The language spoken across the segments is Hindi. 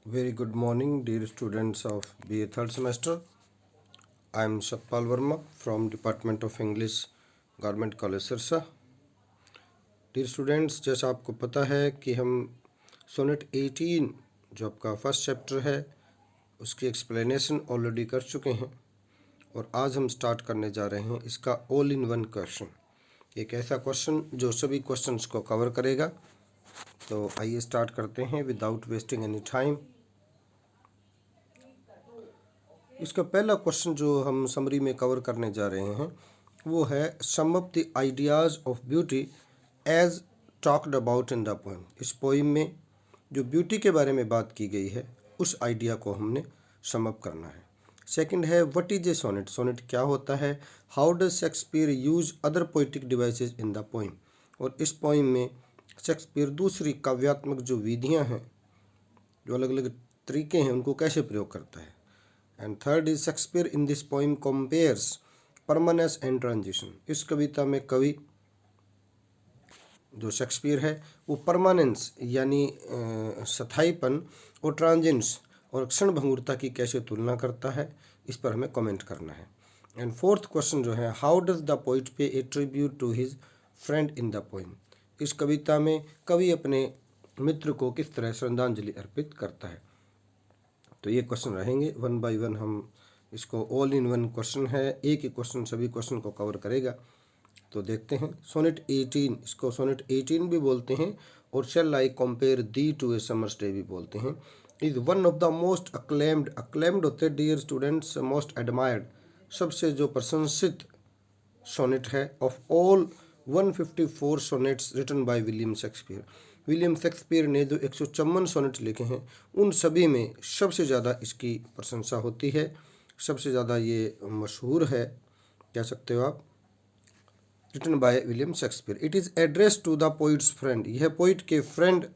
Very good morning, dear students of BA third semester. I am Satpal Verma from Department of English, Government College Sirsa. Dear students, जैसा आपको पता है कि हम सोनेट 18 जो आपका फर्स्ट चैप्टर है उसकी एक्सप्लेनेशन ऑलरेडी कर चुके हैं और आज हम स्टार्ट करने जा रहे हैं इसका ऑल इन वन क्वेश्चन. एक ऐसा क्वेश्चन जो सभी क्वेश्चंस को कवर करेगा. तो आइए स्टार्ट करते हैं विदाउट वेस्टिंग एनी टाइम. इसका पहला क्वेश्चन जो हम समरी में कवर करने जा रहे हैं वो है some of the ideas of beauty as talked about in the poem. इस पोइम में जो ब्यूटी के बारे में बात की गई है उस आइडिया को हमने सम अप करना है. सेकंड है what is a sonnet. Sonnet क्या होता है. How does Shakespeare use other poetic devices in the poem. और इस पोइम में शेक्सपियर दूसरी काव्यात्मक जो विधियाँ हैं जो अलग अलग तरीके हैं उनको कैसे प्रयोग करता है. And third is Shakespeare in this poem compares permanence and transition. इस कविता में कवि जो शेक्सपियर है वो परमानेंस यानी स्थायीपन और ट्रांजेंस और क्षण भंगुरता की कैसे तुलना करता है इस पर हमें कमेंट करना है. एंड फोर्थ क्वेश्चन जो है how does the poet pay a tribute to his friend in the poem. इस कविता में कवि अपने मित्र को किस तरह श्रद्धांजलि अर्पित करता है. तो ये क्वेश्चन रहेंगे वन बाय वन. हम इसको ऑल इन वन क्वेश्चन है, एक ही क्वेश्चन सभी क्वेश्चन को कवर करेगा. तो देखते हैं सोनेट 18. इसको सोनेट 18 भी बोलते हैं और shall I compare thee to a summer's day भी बोलते हैं. Is one of the most acclaimed होते डियर स्टूडेंट्स, मोस्ट एडमायर्ड सबसे जो प्रशंसित सोनेट है of all 154 sonnets written by William Shakespeare. William Shakespeare ने जो 154 सोनेट लिखे हैं उन सभी में सबसे ज़्यादा इसकी प्रशंसा होती है, सबसे ज़्यादा ये मशहूर है कह सकते हो आप. Written by William Shakespeare. It is address to the poet's friend. यह पोइट के फ्रेंड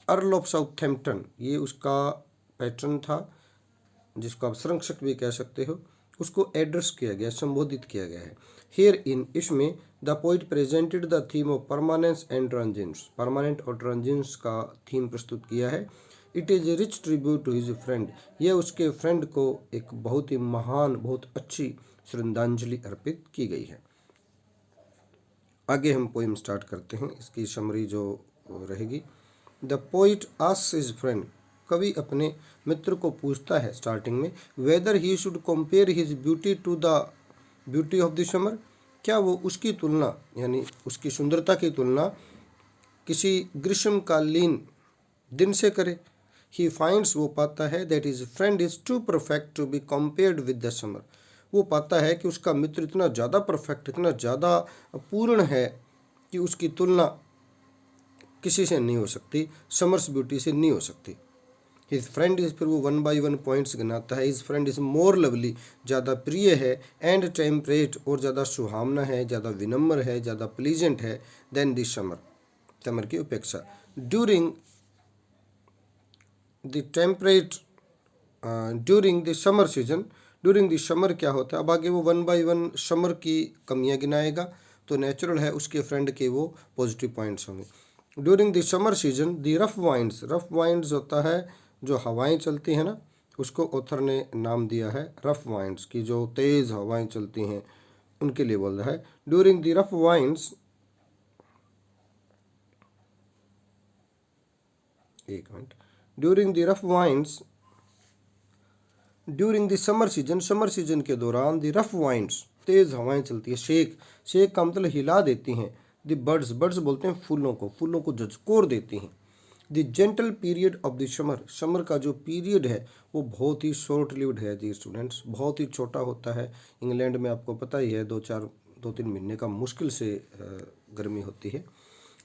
अर्ल ऑफ साउथहैम्पटन, ये उसका पैटर्न था जिसको आप संरक्षक भी कह सकते हो, उसको एड्रेस किया गया, संबोधित किया गया है. हियर इन इसमें the poet presented the theme of permanence and transience. Permanent और ट्रांजेंस का थीम प्रस्तुत किया है. It is a rich tribute to his friend. यह उसके फ्रेंड को एक बहुत ही महान, बहुत अच्छी श्रद्धांजलि अर्पित की गई है. आगे हम पोइम स्टार्ट करते हैं. इसकी समरी जो रहेगी. The poet asks his friend. कवि अपने मित्र को पूछता है स्टार्टिंग में वेदर ही should compare his beauty to the beauty of the summer. क्या वो उसकी तुलना यानी उसकी सुंदरता की तुलना किसी ग्रीष्मकालीन दिन से करे. ही फाइंड्स, वो पाता है that his friend is too perfect to be compared with the summer. वो पाता है कि उसका मित्र इतना ज़्यादा परफेक्ट, इतना ज़्यादा पूर्ण है कि उसकी तुलना किसी से नहीं हो सकती, समर्स ब्यूटी से नहीं हो सकती. हिज फ्रेंड इज, फिर वो वन बाय वन पॉइंट्स गिनाता है. His friend is more lovely, ज़्यादा प्रिय है, एंड टेम्परेट और ज़्यादा सुहावना है, ज़्यादा विनम्र है, ज़्यादा प्लीजेंट है देन द समर, समर की अपेक्षा. During the temperate during the summer season. During the summer क्या होता है, अब आगे वो वन बाय वन समर की कमियां गिनाएगा तो नेचुरल है उसके फ्रेंड के वो पॉजिटिव पॉइंट्स होंगे. During the summer season the rough winds. Rough winds होता है जो हवाएं चलती हैं ना, उसको ऑथर ने नाम दिया है रफ वाइंड्स की, जो तेज़ हवाएं चलती हैं उनके लिए बोल रहा है. ड्यूरिंग द रफ वाइंड्स, एक minute. During the rough winds during the summer season, summer season के दौरान द रफ वाइंड्स तेज़ हवाएं चलती है. शेक, शेक का मतलब हिला देती हैं. द बर्ड्स, बर्ड्स बोलते हैं फूलों को, फूलों को झकझोर देती हैं. The gentle period of the summer, summer का जो पीरियड है वो बहुत ही शॉर्ट लिव्ड है जी स्टूडेंट्स, बहुत ही छोटा होता है. इंग्लैंड में आपको पता ही है 2-3 महीने का मुश्किल से गर्मी होती है.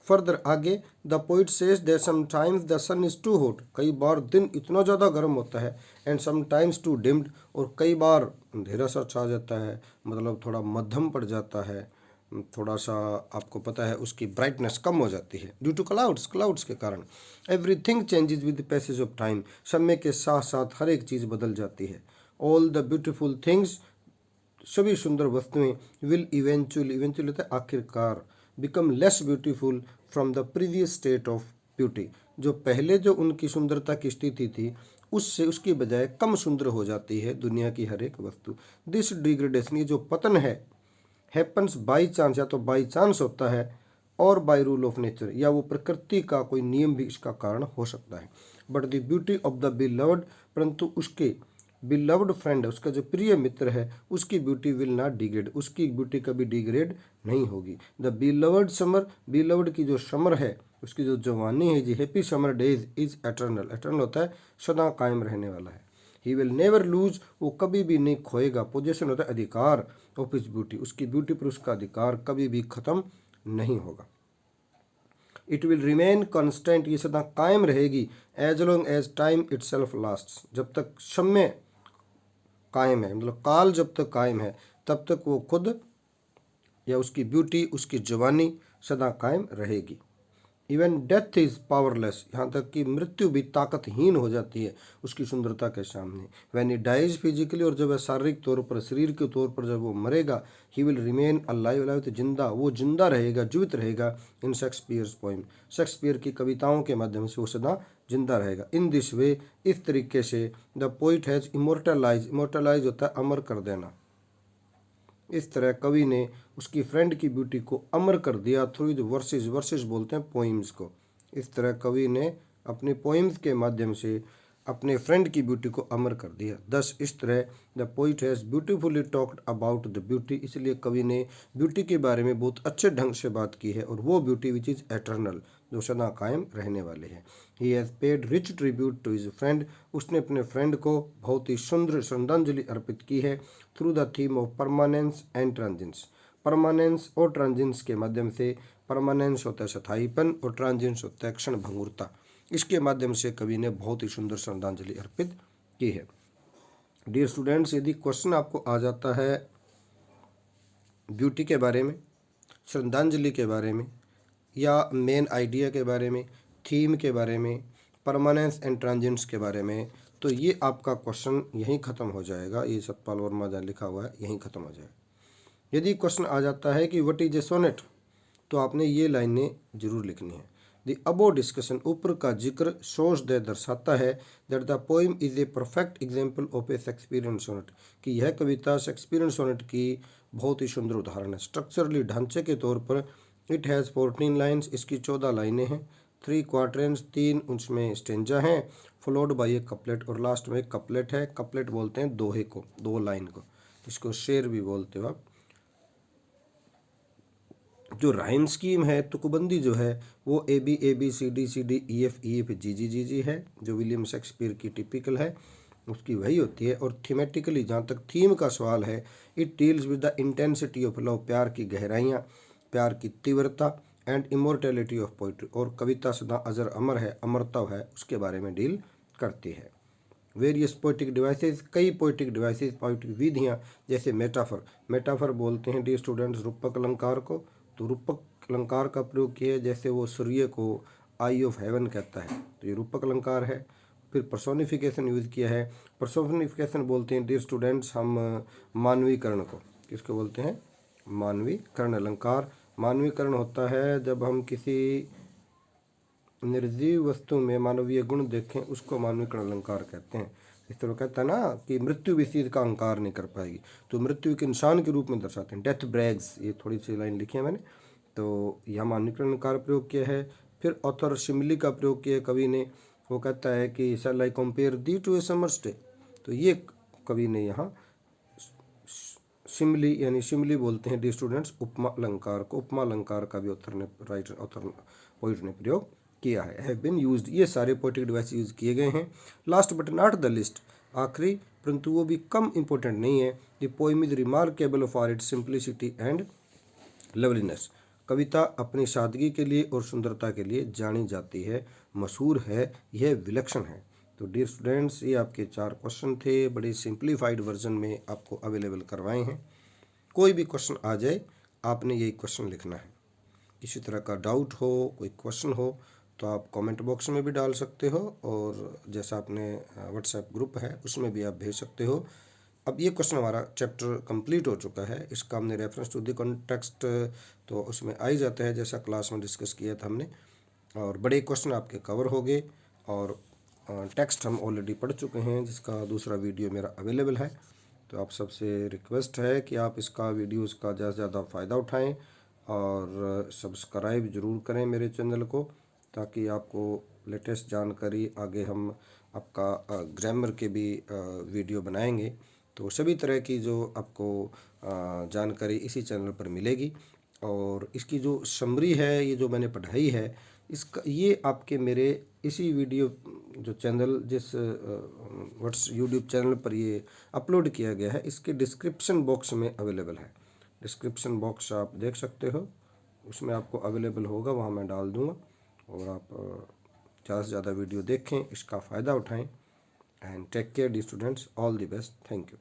फर्दर आगे the poet says that sometimes the sun is too hot. कई बार दिन इतना ज़्यादा गर्म होता है. एंड समटाइम्स टू डिम्ड, और कई बार अंधेरा सा छा जाता है, मतलब थोड़ा मध्यम पड़ जाता है, थोड़ा सा आपको पता है उसकी ब्राइटनेस कम हो जाती है ड्यू टू क्लाउड्स, क्लाउड्स के कारण. Everything changes with the passage of time. समय के साथ साथ हर एक चीज़ बदल जाती है. ऑल द ब्यूटीफुल थिंग्स, सभी सुंदर वस्तुएं, विल इवेंचुअली, इवेंचुअली होता है आखिरकार, become less beautiful from the previous state of beauty. जो पहले जो उनकी सुंदरता की स्थिति थी उससे उसकी बजाय कम सुंदर हो जाती है दुनिया की हर एक वस्तु। दिस डिग्रेडेशन, ये जो पतन है, हैपन्स बाई चांस, या तो बाई चांस होता है और बाय रूल ऑफ नेचर, या वो प्रकृति का कोई नियम भी इसका कारण हो सकता है। But the beauty of the beloved, परंतु उसके बिलव्ड फ्रेंड, उसका जो प्रिय मित्र है, उसकी ब्यूटी विल नॉट डिग्रेड, उसकी ब्यूटी कभी डिग्रेड नहीं होगी। द बिलव्ड समर, बिलव्ड की जो समर है, उसकी जो जवानी है जी, happy summer days is eternal, eternal होता है सदा कायम रहने वाला है। ही विल नेवर लूज, वो कभी भी नहीं खोएगा। पोजेशन होता है अधिकार, ऑफ हिज ब्यूटी, उसकी ब्यूटी पर उसका अधिकार कभी भी खत्म नहीं होगा। इट विल रिमेन कॉन्स्टेंट, ये सदा कायम रहेगी। As long as time itself last, जब तक समय कायम है, मतलब काल जब तक कायम है तब तक वो खुद या उसकी ब्यूटी, उसकी जवानी सदा कायम रहेगी। इवन डेथ इज पावरलेस, यहाँ तक कि मृत्यु भी ताकतहीन हो जाती है उसकी सुंदरता के सामने। व्हेन ही डाइज फिजिकली, और जब वह शारीरिक तौर पर, शरीर के तौर पर जब वो मरेगा, he will remain alive, alive तो जिंदा, वो जिंदा रहेगा, जीवित रहेगा। इन शेक्सपियर्स पोइम, शेक्सपियर की कविताओं के माध्यम से वो सदा जिंदा रहेगा। इन दिस वे, इस तरीके से the poet has immortalise, immortalise होता है अमर कर देना, इस तरह कवि ने उसकी फ्रेंड की ब्यूटी को अमर कर दिया थ्रू द वर्सेस, वर्सेस बोलते हैं पोइम्स को। इस तरह कवि ने अपने पोइम्स के माध्यम से अपने फ्रेंड की ब्यूटी को अमर कर दिया। दस इस तरह the poet has beautifully talked about the beauty, इसलिए कवि ने ब्यूटी के बारे में बहुत अच्छे ढंग से बात की है, और वो ब्यूटी विच इज़ एटर्नल, जो सदा कायम रहने वाले हैं। He has paid rich tribute to his friend, उसने अपने फ्रेंड को बहुत ही सुंदर श्रद्धांजलि अर्पित की है through the theme of permanence and transience, permanence और ट्रांजेंस के माध्यम से। परमानेंस होता है स्थायीपन और ट्रांजेंस होता है क्षण भंगुरता, इसके माध्यम से कवि ने बहुत ही सुंदर श्रद्धांजलि अर्पित की है। डियर स्टूडेंट्स, यदि क्वेश्चन आपको आ जाता है ब्यूटी के बारे में, श्रद्धांजलि के बारे में, या मेन आइडिया के बारे में, थीम के बारे में, परमानेंस एंड ट्रांजेंट्स के बारे में, तो ये आपका क्वेश्चन यहीं ख़त्म हो जाएगा। ये सतपाल वर्मा जहाँ लिखा हुआ है यहीं ख़त्म हो जाएगा। यदि क्वेश्चन आ जाता है कि व्हाट इज ए सोनेट, तो आपने ये लाइनें जरूर लिखनी है। द अबो डिस्कशन, ऊपर का जिक्र, शोज दे दर्शाता है that the poem is a perfect example of a Shakespearean sonnet, कि यह कविता शेक्सपियरियन सोनेट की बहुत ही सुंदर उदाहरण है। स्ट्रक्चरली, ढांचे के तौर पर, इट हैज़ 14 लाइन्स, इसकी 14 लाइनें हैं। 3 क्वार्टरेंस, 3 उसमें स्टेंजा हैं, फॉलोड बाई ए कपलेट, और लास्ट में एक कपलेट है। कपलेट बोलते हैं दोहे को, 2 लाइन को, इसको शेर भी बोलते हो आप। जो राइम स्कीम है, तुकबंदी जो है, वो A B C D E F G G है, जो विलियम शेक्सपियर की टिपिकल है, उसकी वही होती है। और थीमेटिकली, जहाँ तक थीम का सवाल है, it deals with the intensity of love, प्यार की गहराइयाँ, प्यार की तीव्रता, एंड इमोर्टेलिटी ऑफ पोइट्री, और कविता सदा अजर अमर है, अमरता है, उसके बारे में डील करती है। वेरियस पोइटिक डिवाइसेस, कई पोइटिक डिवाइसेस, पोइटिक विधियाँ, जैसे मेटाफर, मेटाफर बोलते हैं डी स्टूडेंट्स रूपक अलंकार को, तो रूपक अलंकार का प्रयोग किया, जैसे वो सूर्य को आई ऑफ हेवन कहता है, तो ये रूपक अलंकार है। फिर पर्सोनिफिकेशन यूज़ किया है, पर्सोनिफिकेशन बोलते हैं डी स्टूडेंट्स हम मानवीकरण को, किसको बोलते हैं, मानवीकरण अलंकार। मानवीकरण होता है जब हम किसी निर्जीव वस्तु में मानवीय गुण देखें, उसको मानवीकरण अलंकार कहते हैं। इस तरह कहता है ना कि मृत्यु भी इस चीज़ का अंकार नहीं कर पाएगी, तो मृत्यु के इंसान के रूप में दर्शाते हैं। डेथ ब्रैग्स, ये थोड़ी सी लाइन लिखी है मैंने, तो यहाँ मानवीकरण अलंकार प्रयोग किया है। फिर ऑथर शिमली का प्रयोग किया कवि ने, वो कहता है कि shall I compare thee to a summer's day, तो ये कवि ने यहाँ शिमली, यानी शिमली बोलते हैं डी स्टूडेंट्स उपमा अलंकार को, उपमा अलंकार का भी ऑथर पोइट ने प्रयोग किया है, हैव बीन यूज्ड। ये सारे पोइटिक डिवाइस यूज किए गए हैं। Last but not the least, आखिरी परंतु वो भी कम इंपॉर्टेंट नहीं है, the poem is remarkable for its simplicity and loveliness, कविता अपनी सादगी के लिए और सुंदरता के लिए जानी जाती है, मशहूर है, यह विलक्षण है। तो डियर स्टूडेंट्स, ये आपके 4 क्वेश्चन थे, बड़े सिंप्लीफाइड वर्जन में आपको अवेलेबल करवाए हैं। कोई भी क्वेश्चन आ जाए, आपने यही क्वेश्चन लिखना है। किसी तरह का डाउट हो, कोई क्वेश्चन हो, तो आप कमेंट बॉक्स में भी डाल सकते हो, और जैसा आपने व्हाट्सएप ग्रुप है उसमें भी आप भेज सकते हो। अब ये क्वेश्चन हमारा चैप्टर कंप्लीट हो चुका है, इसका हमने रेफरेंस टू द कॉन्टेक्स्ट तो उसमें आ ही जाता है, जैसा क्लास में डिस्कस किया था हमने। और बड़े क्वेश्चन आपके कवर हो गए, और टेक्स्ट हम ऑलरेडी पढ़ चुके हैं जिसका दूसरा वीडियो मेरा अवेलेबल है। तो आप सबसे रिक्वेस्ट है कि आप इसका वीडियोस का ज़्यादा से ज़्यादा फ़ायदा उठाएं और सब्सक्राइब ज़रूर करें मेरे चैनल को, ताकि आपको लेटेस्ट जानकारी आगे हम आपका ग्रामर के भी वीडियो बनाएंगे, तो सभी तरह की जो आपको जानकारी इसी चैनल पर मिलेगी। और इसकी जो समरी है, ये जो मैंने पढ़ाई है, इसका ये आपके मेरे इसी वीडियो जो चैनल जिस व्हाट्स यूट्यूब चैनल पर ये अपलोड किया गया है, इसके डिस्क्रिप्शन बॉक्स में अवेलेबल है। डिस्क्रिप्शन बॉक्स आप देख सकते हो, उसमें आपको अवेलेबल होगा, वहाँ मैं डाल दूँगा। और आप ज़्यादा से ज़्यादा वीडियो देखें, इसका फ़ायदा उठाएं। And take care the students, all the best, thank you.